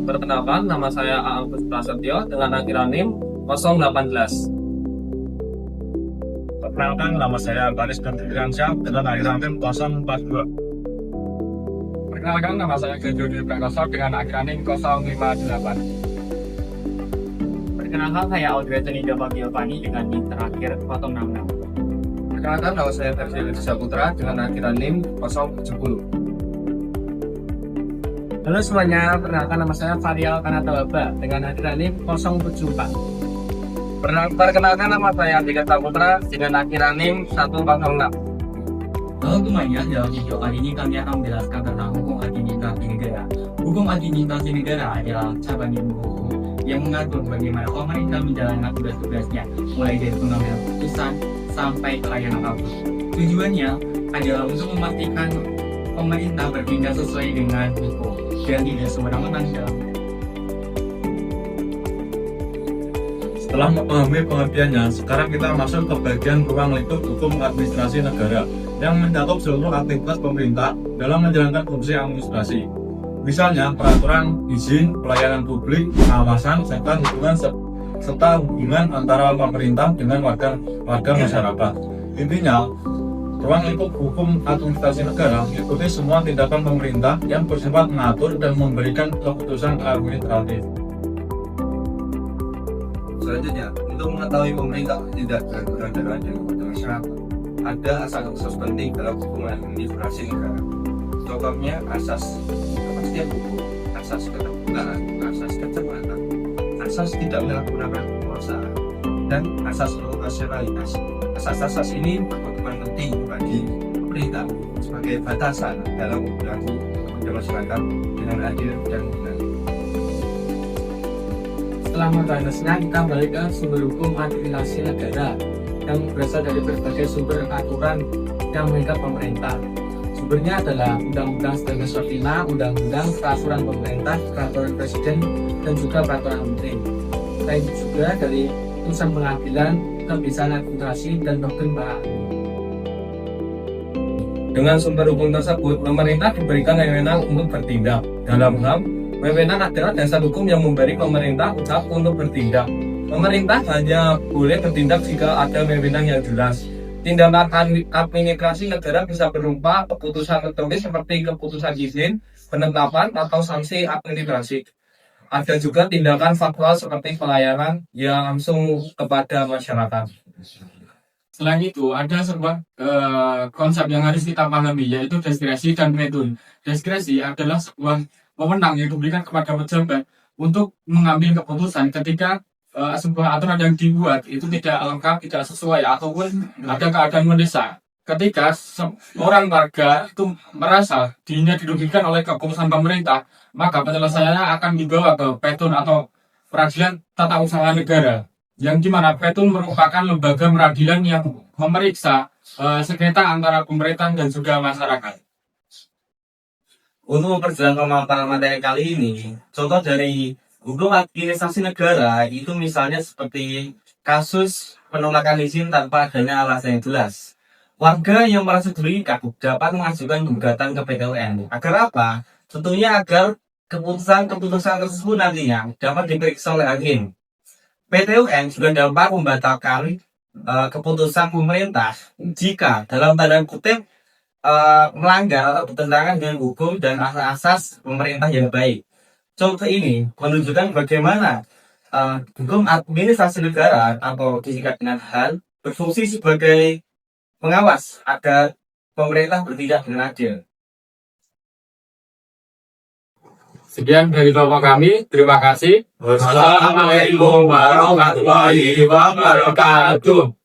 Perkenalkan, nama saya Agus Prasetyo dengan akhiran NIM 018. Perkenalkan, nama saya Baris Gantiransyah dengan akhiran NIM 042. Perkenalkan, nama saya Genjoni Prakoso dengan akhiran NIM 058. Perkenalkan, saya Audrey Tenida Bagiovani dengan NIM terakhir 066. Perkenalkan, nama saya Ferdi Saputra dengan akhiran NIM 070. Halo semuanya, perkenalkan nama saya Varial Kanatawaba dengan akhiran NIM 074. Perkenalkan, nama saya Andika Saputra dengan akhiran NIM 106. Halo semuanya, dalam video kali ini kami akan menjelaskan tentang hukum administrasi negara. Hukum administrasi negara adalah cabang ilmu hukum yang mengatur bagaimana pemerintah menjalankan tugas-tugasnya, mulai dari pengambilan keputusan sampai pelayanan publik. Tujuannya adalah untuk memastikan pemerintah bertindak sesuai dengan hukum dan tidak sembarangan dalam. Setelah memahami pengertiannya, sekarang kita masuk ke bagian ruang lingkup hukum administrasi negara yang mencakup seluruh aktivitas pemerintah dalam menjalankan fungsi administrasi. Misalnya peraturan, izin, pelayanan publik, pengawasan, serta hubungan antara pemerintah dengan warga masyarakat. Intinya, ruang lingkup hukum administrasi negara mengikuti semua tindakan pemerintah yang bersifat mengatur dan memberikan keputusan administratif. Selanjutnya, untuk mengetahui pemerintah tidak berada kepada masyarakat, ada asas-asas penting dalam hukum administrasi negara. Contohnya asas kepastian hukum, asas keterbukaan, asas kecermatan, asas tidak menyalahgunakan kekuasaan, dan asas proporsionalitas. Asas-asas ini berperan penting bagi pemerintah sebagai batasan dalam berlaku kepada masyarakat dengan adil dan benar. Setelah membahasnya, kita balik ke sumber hukum administrasi negara yang berasal dari berbagai sumber aturan yang mengikat pemerintah. Sumbernya adalah Undang-Undang 1945, Undang-Undang Peraturan Pemerintah, Peraturan Presiden, dan juga Peraturan Menteri. Selain juga dari putusan pengadilan, kebiasaan administrasi, dan doktrin para ahli. Dengan sumber hukum tersebut, pemerintah diberikan wewenang untuk bertindak. Dalam hal, wewenang adalah dasar hukum yang memberi pemerintah hak untuk bertindak. Pemerintah hanya boleh bertindak jika ada wewenang yang jelas. Tindakan administrasi negara bisa berupa keputusan tertulis seperti keputusan izin, penetapan, atau sanksi administrasi. Ada juga tindakan faktual seperti pelayanan yang langsung kepada masyarakat. Selain itu, ada sebuah konsep yang harus kita pahami, yaitu diskresi dan metode. Diskresi adalah sebuah wewenang yang diberikan kepada pejabat untuk mengambil keputusan ketika sebuah aturan yang dibuat itu tidak lengkap, tidak sesuai, ataupun ada keadaan mendesak. Ketika seorang warga itu merasa dirinya dirugikan oleh keputusan pemerintah, maka penyelesaiannya akan dibawa ke petun atau peradilan tata usaha negara, yang dimana petun merupakan lembaga peradilan yang memeriksa sengketa antara pemerintah dan juga masyarakat. Untuk memperjelas pemaparan materi kali ini, contoh dari hukum administrasi negara itu misalnya seperti kasus penolakan izin tanpa adanya alasan yang jelas. Warga yang merasa dirugikan dapat mengajukan gugatan ke PT UN. Agar apa? Tentunya agar keputusan tersebut nantinya dapat diperiksa oleh hakim. PT UN juga dapat membatalkan keputusan pemerintah jika dalam tanda kutip melanggar atau bertentangan dengan hukum dan asas-asas pemerintah yang baik. Contoh ini menunjukkan bagaimana hukum administrasi negara atau disingkat dengan HAN berfungsi sebagai pengawas agar pemerintah bertindak dengan adil. Sekian dari kelompok kami, terima kasih. Wassalamualaikum warahmatullahi wabarakatuh.